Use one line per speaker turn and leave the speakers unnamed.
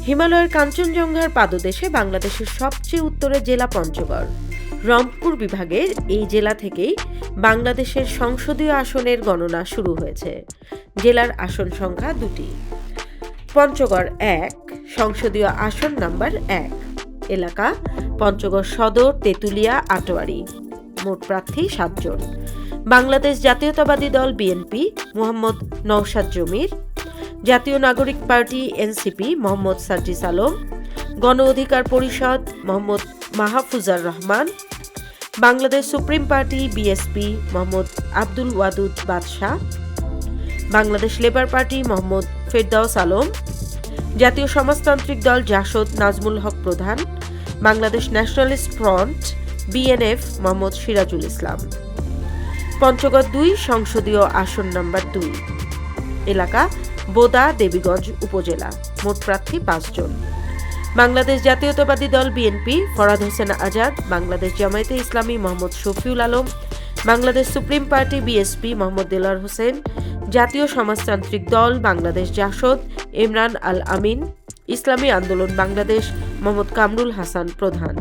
হিমালয়ের কাঞ্চনজঙ্ঘার পাদদেশে বাংলাদেশের সবচেয়ে উত্তরের জেলা পঞ্চগড়। রংপুর বিভাগের এই জেলা থেকেই বাংলাদেশের সংসদীয় আসনের গণনা শুরু হয়েছে। জেলার আসন সংখ্যা 2টি। পঞ্চগড় 1, সংসদীয় আসন নাম্বার 1। এলাকা পঞ্চগড় সদর, তেঁতুলিয়া, আটোয়ারি। মোট প্রার্থী 7 জন। বাংলাদেশ জাতীয়তাবাদী দল বিএনপি মোহাম্মদ নওশাদ জমির, জাতীয় নাগরিক পার্টি এনসিপি মোহাম্মদ সার্জিস আলম, গণ অধিকার পরিষদ Mohammad Mahfuzar Rahman, Bangladesh supreme party BSP Mohammad Abdul Wadud বাদশাহ, বাংলাদেশ লেবার পার্টি মোহাম্মদ ফেরদাউস আলম, জাতীয় সমাজতান্ত্রিক দল JASAD Najmul Haque Pradhan, Bangladesh nationalist front BNF Mohammad Sirajul Islam. Panchagarh 2, সংসদীয় আসন নাম্বার 2। এলাকা বোদা, দেবীগঞ্জ উপজেলা। মোট প্রার্থী 5 জন। বাংলাদেশ জাতীয়তাবাদী দল বিএনপি ফরাদ হোসেন আজাদ, বাংলাদেশ জামায়াতে ইসলামী Mohammad Shafiul Alam, Bangladesh supreme party BSP Mohammad Delwar Hossain, জাতীয় সমাজতান্ত্রিক দল বাংলাদেশ জাসদ ইমরান আল আমিন, ইসলামী আন্দোলন বাংলাদেশ মোহাম্মদ কামরুল হাসান প্রধান।